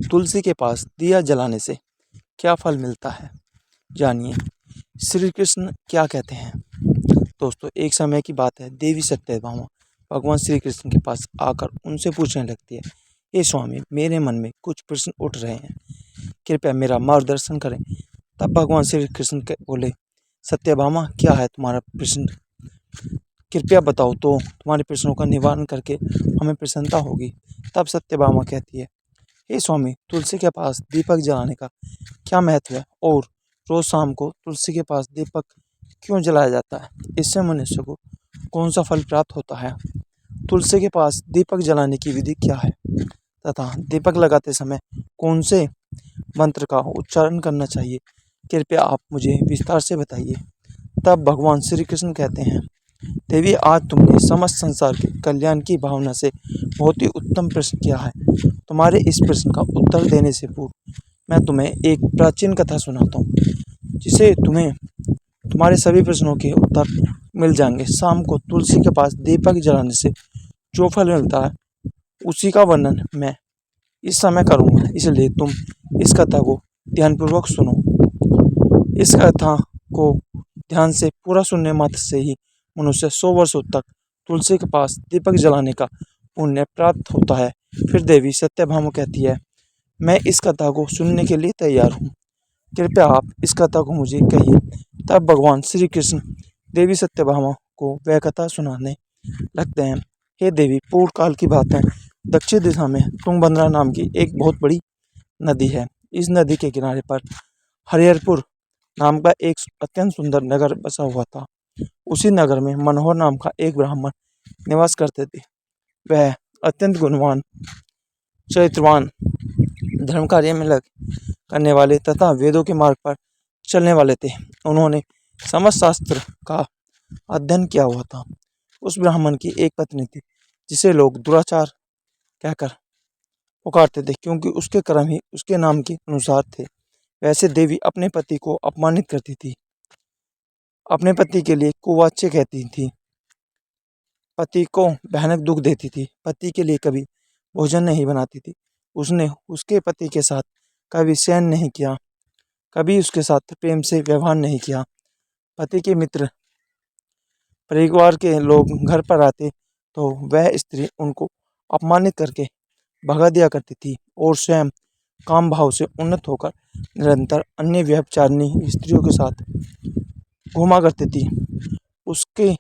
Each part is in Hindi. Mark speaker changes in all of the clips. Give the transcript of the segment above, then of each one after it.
Speaker 1: तुलसी के पास दिया जलाने से क्या फल मिलता है, जानिए श्री कृष्ण क्या कहते हैं। दोस्तों, एक समय की बात है, देवी सत्यभामा भगवान श्री कृष्ण के पास आकर उनसे पूछने लगती है, हे स्वामी, मेरे मन में कुछ प्रश्न उठ रहे हैं, कृपया मेरा मार्गदर्शन करें। तब भगवान श्री कृष्ण बोले, सत्यभामा, क्या है तुम्हारा प्रश्न, कृपया बताओ तो तुम्हारे प्रश्नों का निवारण करके हमें प्रसन्नता होगी। तब सत्यभामा कहती है, हे स्वामी, तुलसी के पास दीपक जलाने का क्या महत्व है और रोज शाम को तुलसी के पास दीपक क्यों जलाया जाता है, इससे मनुष्य को कौन सा फल प्राप्त होता है, तुलसी के पास दीपक जलाने की विधि क्या है तथा दीपक लगाते समय कौन से मंत्र का उच्चारण करना चाहिए, कृपया आप मुझे विस्तार से बताइए। तब भगवान श्री कृष्ण कहते हैं, देवी, आज तुमने समस्त संसार के कल्याण की भावना से बहुत ही उत्तम प्रश्न किया है। तुम्हारे इस प्रश्न का उत्तर देने से पूर्व मैं तुम्हें एक प्राचीन कथा सुनाता हूँ, जिसे तुम्हें तुम्हारे सभी प्रश्नों के उत्तर मिल जाएंगे। शाम को तुलसी के पास दीपक जलाने से जो फल मिलता है, उसी का वर्णन मैं इस समय करूँगा, इसलिए तुम इस कथा को ध्यानपूर्वक सुनो। इस कथा को ध्यान से पूरा सुनने मात्र से ही मनुष्य 100 वर्षों तक तुलसी के पास दीपक जलाने का पुण्य प्राप्त होता है। फिर देवी सत्यभामा कहती है, मैं इस कथा को सुनने के लिए तैयार हूँ, कृपया आप इस कथा को मुझे कहिए। तब भगवान श्री कृष्ण देवी सत्यभामा को वह कथा सुनाने लगते हैं। हे देवी, पूर्व काल की बात है, दक्षिण दिशा में तुंगभद्रा नाम की एक बहुत बड़ी नदी है। इस नदी के किनारे पर हरिहरपुर नाम का एक अत्यंत सुंदर नगर बसा हुआ था। उसी नगर में मनोहर नाम का एक ब्राह्मण निवास करते थे। वह अत्यंत गुणवान, चरित्रवान, धर्म कार्य में लग करने वाले तथा वेदों के मार्ग पर चलने वाले थे। उन्होंने समस्त शास्त्र का अध्ययन किया हुआ था। उस ब्राह्मण की एक पत्नी थी, जिसे लोग दुराचार कहकर पुकारते थे, क्योंकि उसके कर्म ही उसके नाम के अनुसार थे। वैसे देवी अपने पति को अपमानित करती थी, अपने पति के लिए कुवाच्य कहती थी, पति को भयानक दुख देती थी, पति के लिए कभी भोजन नहीं बनाती थी। उसने उसके पति के साथ कभी शयन नहीं किया, कभी उसके साथ प्रेम से व्यवहार नहीं किया। पति के मित्र, परिवार के लोग घर पर आते तो वह स्त्री उनको अपमानित करके भगा दिया करती थी और स्वयं काम भाव से उन्नत होकर निरंतर अन्य व्यभिचारिणी स्त्रियों के साथ घूमा करती थी। उसके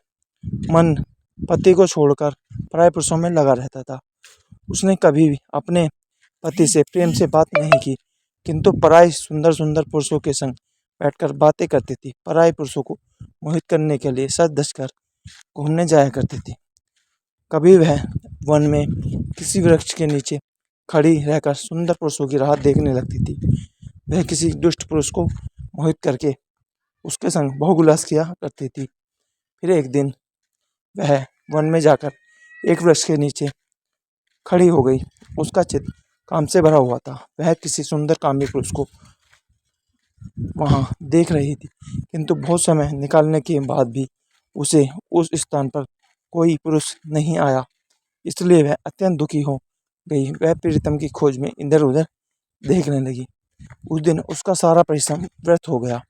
Speaker 1: मन पति को छोड़कर पराय पुरुषों में लगा रहता था। उसने कभी भी अपने पति से प्रेम से बात नहीं की, किंतु पराय सुंदर सुंदर पुरुषों के संग बैठकर बातें करती थी। पराय पुरुषों को मोहित करने के लिए सज धज कर घूमने जाया करती थी। कभी वह वन में किसी वृक्ष के नीचे खड़ी रहकर सुंदर पुरुषों की राह देखने लगती थी। वह किसी दुष्ट पुरुष को मोहित करके उसके संग बहुविलास किया करती थी। फिर एक दिन वह वन में जाकर एक वृक्ष के नीचे खड़ी हो गई। उसका चित्त काम से भरा हुआ था। वह किसी सुंदर कामी पुरुष को वहां देख रही थी, किंतु बहुत समय निकालने के बाद भी उसे उस स्थान पर कोई पुरुष नहीं आया, इसलिए वह अत्यंत दुखी हो गई। वह प्रीतम की खोज में इधर उधर देखने लगी। उस दिन उसका सारा परिश्रम व्यर्थ हो गया।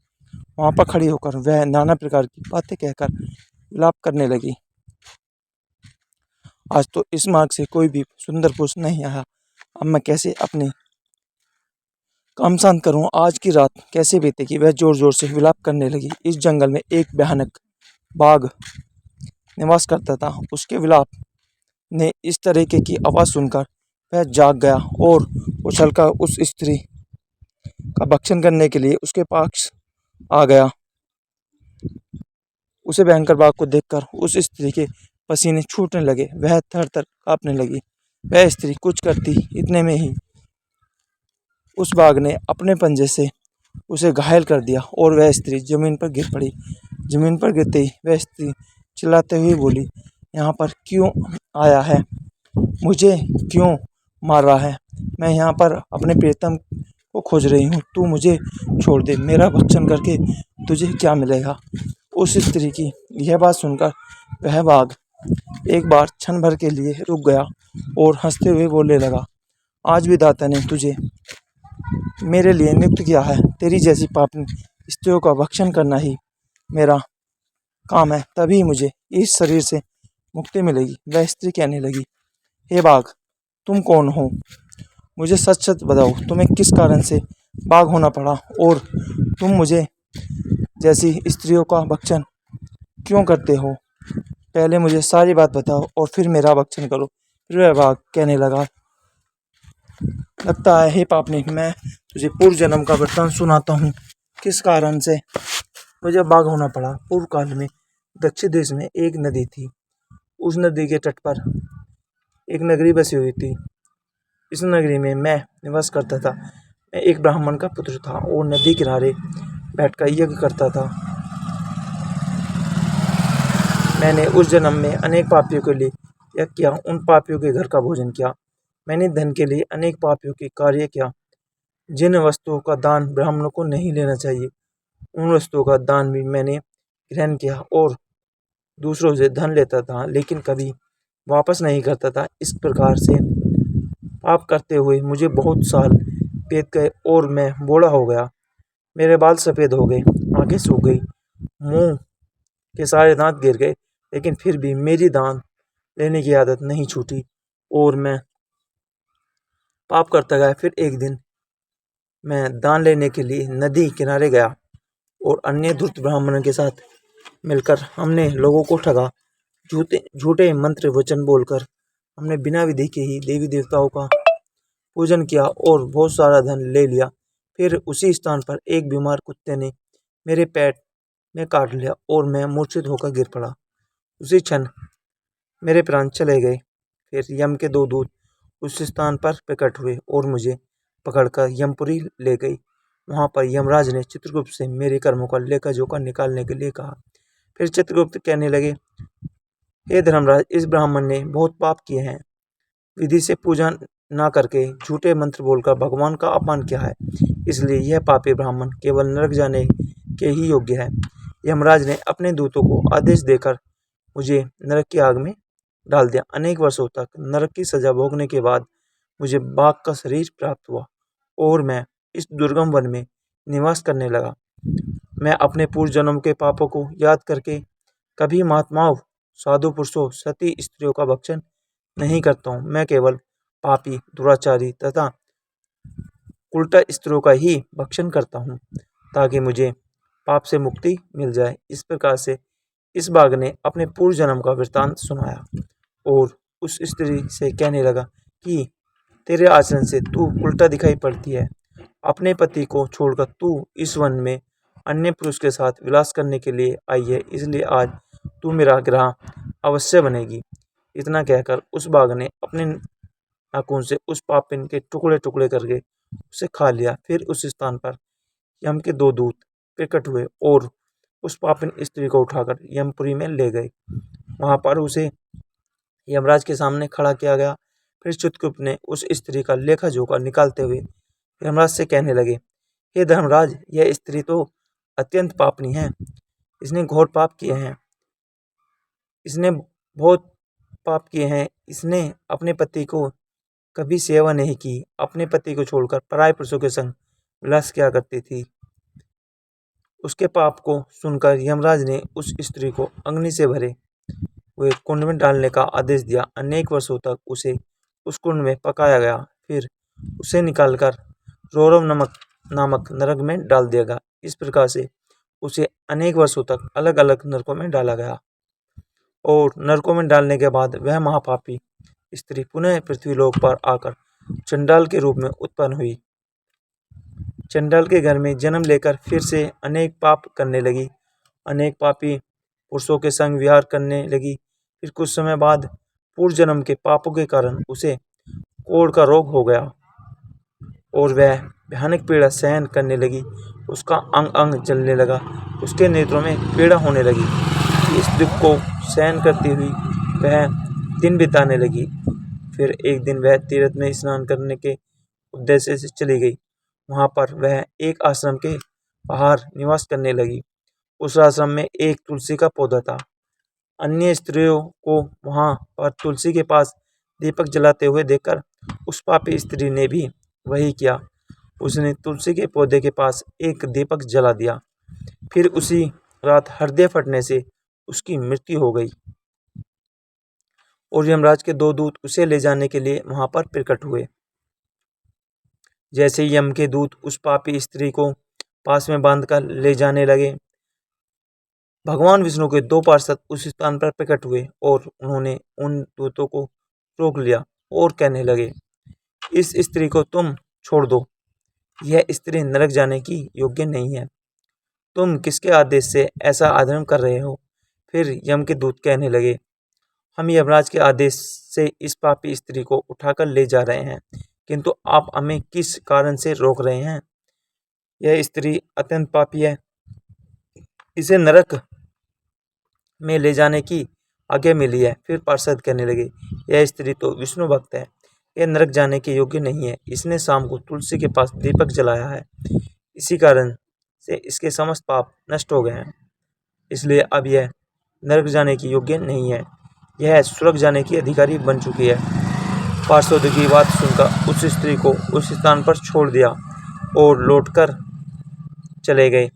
Speaker 1: वहां पर खड़ी होकर वह नाना प्रकार की बातें कहकर विलाप करने लगी। आज तो इस मार्ग से कोई भी सुंदर पुरुष नहीं आया, अब मैं कैसे अपने काम शांत करूं, आज की रात कैसे बीतेगी। वह जोर जोर से विलाप करने लगी। इस जंगल में एक भयानक बाघ निवास करता था। उसके विलाप ने इस तरीके की आवाज सुनकर वह जाग गया और उछलकर उस स्त्री का भक्षण करने के लिए उसके पास आ गया। उसे भयंकर बाघ को देखकर उस स्त्री के पसीने छूटने लगे। वह थर थर कांपने लगी। वह स्त्री कुछ करती इतने में ही उस बाघ ने अपने पंजे से उसे घायल कर दिया और वह स्त्री जमीन पर गिर पड़ी। जमीन पर गिरते ही वह स्त्री चिल्लाते हुए बोली, यहाँ पर क्यों आया है, मुझे क्यों मार रहा है, मैं यहाँ पर अपने प्रियतम को खोज रही हूँ, तू मुझे छोड़ दे, मेरा भक्षण करके तुझे क्या मिलेगा। उस स्त्री की यह बात सुनकर वह बाघ एक बार क्षण भर के लिए रुक गया और हंसते हुए बोलने लगा, आज भी दाता ने तुझे मेरे लिए नियुक्त किया है। तेरी जैसी पापनी स्त्रियों का भक्षण करना ही मेरा काम है, तभी मुझे इस शरीर से मुक्ति मिलेगी। वह स्त्री कहने लगी, हे बाघ, तुम कौन हो? मुझे सच सच बताओ, तुम्हें किस कारण से बाघ होना पड़ा और तुम मुझे जैसी स्त्रियों का भक्षण क्यों करते हो? पहले मुझे सारी बात बताओ और फिर मेरा भक्षण करो। फिर वह बाघ कहने लगा, लगता है हे पापनी, मैं तुझे पूर्व जन्म का वृत्तांत सुनाता हूँ। किस कारण से मुझे बाघ होना पड़ा। पूर्व काल में दक्षिण देश में एक नदी थी। उस नदी के तट पर एक नगरी बसी हुई थी। इस नगरी में मैं निवास करता था। मैं एक ब्राह्मण का पुत्र था और नदी किनारे बैठकर यज्ञ करता था। मैंने उस जन्म में अनेक पापियों के लिए यज्ञ किया, उन पापियों के घर का भोजन किया। मैंने धन के लिए अनेक पापियों के कार्य किया। जिन वस्तुओं का दान ब्राह्मणों को नहीं लेना चाहिए, उन वस्तुओं का दान भी मैंने ग्रहण किया और दूसरों से धन लेता था, लेकिन कभी वापस नहीं करता था। इस प्रकार से पाप करते हुए मुझे बहुत साल बीत गए और मैं बूढ़ा हो गया। मेरे बाल सफ़ेद हो गए, आंखें सूख गई, मुंह के सारे दांत गिर गए, लेकिन फिर भी मेरी दान लेने की आदत नहीं छूटी और मैं पाप करता गया। फिर एक दिन मैं दान लेने के लिए नदी किनारे गया और अन्य धूर्त ब्राह्मणों के साथ मिलकर हमने लोगों को ठगा। झूठे मंत्र वचन बोलकर हमने बिना विधि के ही देवी देवताओं का पूजन किया और बहुत सारा धन ले लिया। फिर उसी स्थान पर एक बीमार कुत्ते ने मेरे पेट में काट लिया और मैं मूर्छित होकर गिर पड़ा। उसी क्षण मेरे प्राण चले गए। फिर यम के दो दूत उस स्थान पर प्रकट हुए और मुझे पकड़कर यमपुरी ले गई। वहां पर यमराज ने चित्रगुप्त से मेरे कर्मों का लेखा जोखा निकालने के लिए कहा। फिर चित्रगुप्त कहने लगे, हे धर्मराज, इस ब्राह्मण ने बहुत पाप किए हैं। विधि से पूजा न करके झूठे मंत्र बोलकर भगवान का अपमान किया है, इसलिए यह पापी ब्राह्मण केवल नरक जाने के ही योग्य है। यमराज ने अपने दूतों को आदेश देकर मुझे नरक की आग में डाल दिया। अनेक वर्षों तक नरक की सजा भोगने के बाद मुझे बाघ का शरीर प्राप्त हुआ और मैं इस दुर्गम वन में निवास करने लगा। मैं अपने पूर्व जन्म के पापों को याद करके कभी महात्माओं, साधु पुरुषों, सती स्त्रियों का भक्षण नहीं करता हूँ। मैं केवल पापी, दुराचारी तथा उल्टा स्त्रियों का ही भक्षण करता हूँ ताकि मुझे पाप से मुक्ति मिल जाए। इस प्रकार से इस बाघ ने अपने पूर्व जन्म का वृत्तांत सुनाया और उस स्त्री से कहने लगा कि तेरे आचरण से तू उल्टा दिखाई पड़ती है। अपने पति को छोड़कर तू इस वन में अन्य पुरुष के साथ विलास करने के लिए आई है, इसलिए आज तू मेरा ग्राह अवश्य बनेगी। इतना कहकर उस बाघ ने अपने नाखून से उस पापिन के टुकड़े टुकड़े करके उसे खा लिया। फिर उस स्थान पर यम के दो दूत प्रकट हुए और उस पापिन स्त्री को उठाकर यमपुरी में ले गए। वहां पर उसे यमराज के सामने खड़ा किया गया। फिर चित्रगुप्त ने उस स्त्री का लेखा जोखा निकालते हुए यमराज से कहने लगे, हे धर्मराज, यह स्त्री तो अत्यंत पापनी है। इसने घोर पाप किए हैं। इसने बहुत पाप किए हैं। इसने अपने पति को कभी सेवा नहीं की, अपने पति को छोड़कर पराये पुरुषों के संग विलास किया करती थी। उसके पाप को सुनकर यमराज ने उस स्त्री को अग्नि से भरे हुए कुंड में डालने का आदेश दिया। अनेक वर्षों तक उसे उस कुंड में पकाया गया। फिर उसे निकालकर रौरव नामक नरक में डाल दिया गया। इस प्रकार से उसे अनेक वर्षों तक अलग अलग नरकों में डाला गया और नरकों में डालने के बाद वह महापापी स्त्री पुनः पृथ्वीलोक पर आकर चंडाल के रूप में उत्पन्न हुई। चंडाल के घर में जन्म लेकर फिर से अनेक पाप करने लगी। अनेक पापी पुरुषों के संग विहार करने लगी। फिर कुछ समय बाद पूर्व जन्म के पापों के कारण उसे कोढ़ का रोग हो गया और वह भयानक पीड़ा सहन करने लगी। उसका अंग अंग जलने लगा, उसके नेत्रों में पीड़ा होने लगी। इस दुख को सहन करती हुई वह दिन बिताने लगी। फिर एक दिन वह तीर्थ में स्नान करने के उद्देश्य से चली गई। वहां पर वह एक आश्रम के बाहर निवास करने लगी। उस आश्रम में एक तुलसी का पौधा था। अन्य स्त्रियों को वहां पर तुलसी के पास दीपक जलाते हुए देखकर उस पापी स्त्री ने भी वही किया। उसने तुलसी के पौधे के पास एक दीपक जला दिया। फिर उसी रात हृदय फटने से उसकी मृत्यु हो गई और यमराज के 2 दूत उसे ले जाने के लिए वहां पर प्रकट हुए। जैसे यम के दूत उस पापी स्त्री को पास में बांधकर ले जाने लगे, भगवान विष्णु के 2 पार्षद उस स्थान पर प्रकट हुए और उन्होंने उन दूतों को रोक लिया और कहने लगे, इस स्त्री को तुम छोड़ दो। यह स्त्री नरक जाने की योग्य नहीं है। तुम किसके आदेश से ऐसा अधर्म कर रहे हो? फिर यम के दूत कहने लगे, हम यमराज के आदेश से इस पापी स्त्री को उठाकर ले जा रहे हैं, किंतु आप हमें किस कारण से रोक रहे हैं? यह स्त्री अत्यंत पापी है, इसे नरक में ले जाने की आज्ञा मिली है। फिर पार्षद कहने लगे, यह स्त्री तो विष्णु भक्त है, यह नरक जाने के योग्य नहीं है। इसने शाम को तुलसी के पास दीपक जलाया है, इसी कारण से इसके समस्त पाप नष्ट हो गए हैं, इसलिए अब यह नरक जाने की योग्य नहीं है। यह स्वर्ग जाने की अधिकारी बन चुकी है। पार्षदों की बात सुनकर उस स्त्री को उस स्थान पर छोड़ दिया और लौटकर चले गए।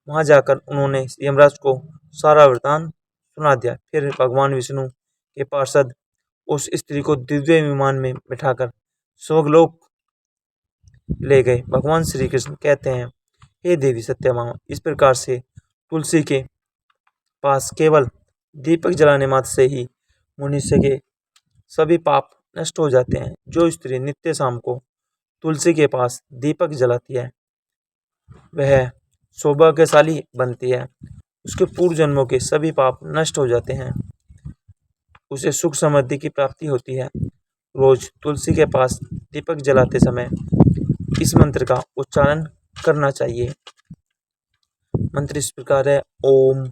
Speaker 1: वहां जाकर उन्होंने यमराज को सारा वृतांत सुना दिया। फिर भगवान विष्णु के पार्षद उस स्त्री को दिव्य विमान में बिठाकर स्वर्गलोक ले गए। भगवान श्री कृष्ण कहते हैं, हे देवी सत्यभामा, इस प्रकार से तुलसी के पास केवल दीपक जलाने मात्र से ही मनुष्य के सभी पाप नष्ट हो जाते हैं। जो स्त्री नित्य शाम को तुलसी के पास दीपक जलाती है वह सौभाग्यशाली बनती है। उसके पूर्व जन्मों के सभी पाप नष्ट हो जाते हैं, उसे सुख समृद्धि की प्राप्ति होती है। रोज तुलसी के पास दीपक जलाते समय इस मंत्र का उच्चारण करना चाहिए। मंत्र इस प्रकार है, ओम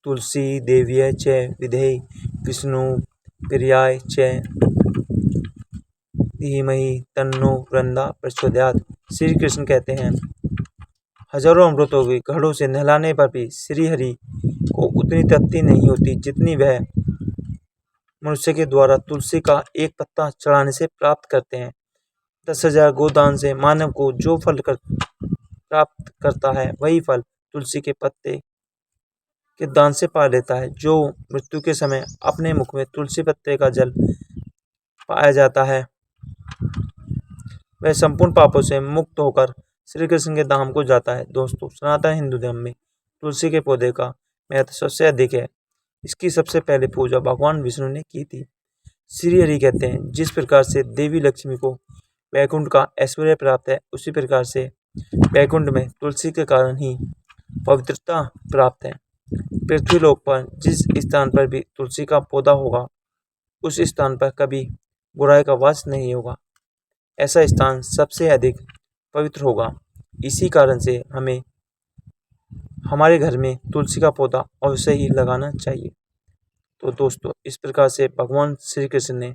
Speaker 1: तुलसी देव्य च विधे विष्णु प्रियाय च धीमहि तन्नो वृंदा प्रचोदयात्। श्री कृष्ण कहते हैं, हजारों अमृतों के घड़ों से नहलाने पर भी श्री हरि को उतनी तृप्ति नहीं होती जितनी वह मनुष्य के द्वारा तुलसी का एक पत्ता चढ़ाने से प्राप्त करते हैं। 10,000 गोदान से मानव को जो फल प्राप्त करता है वही फल तुलसी के पत्ते के दान से पा लेता है। जो मृत्यु के समय अपने मुख में तुलसी पत्ते का जल पाया जाता है वह संपूर्ण पापों से मुक्त होकर श्री कृष्ण के धाम को जाता है। दोस्तों, सनातन हिंदू धर्म में तुलसी के पौधे का महत्व सबसे अधिक है। इसकी सबसे पहले पूजा भगवान विष्णु ने की थी। श्री हरि कहते हैं, जिस प्रकार से देवी लक्ष्मी को वैकुंठ का ऐश्वर्य प्राप्त है, उसी प्रकार से वैकुंठ में तुलसी के कारण ही पवित्रता प्राप्त है। पृथ्वीलोक पर जिस स्थान पर भी तुलसी का पौधा होगा उस स्थान पर कभी बुराई का वास नहीं होगा। ऐसा स्थान सबसे अधिक पवित्र होगा। इसी कारण से हमें हमारे घर में तुलसी का पौधा अवश्य ही लगाना चाहिए। तो दोस्तों, इस प्रकार से भगवान श्री कृष्ण ने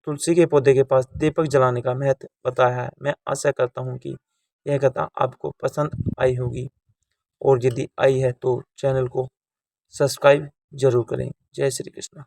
Speaker 1: तुलसी के पौधे के पास दीपक जलाने का महत्व बताया है। मैं आशा करता हूँ कि यह कथा आपको पसंद आई होगी, और यदि आई है तो चैनल को सब्सक्राइब जरूर करें। जय श्री कृष्ण।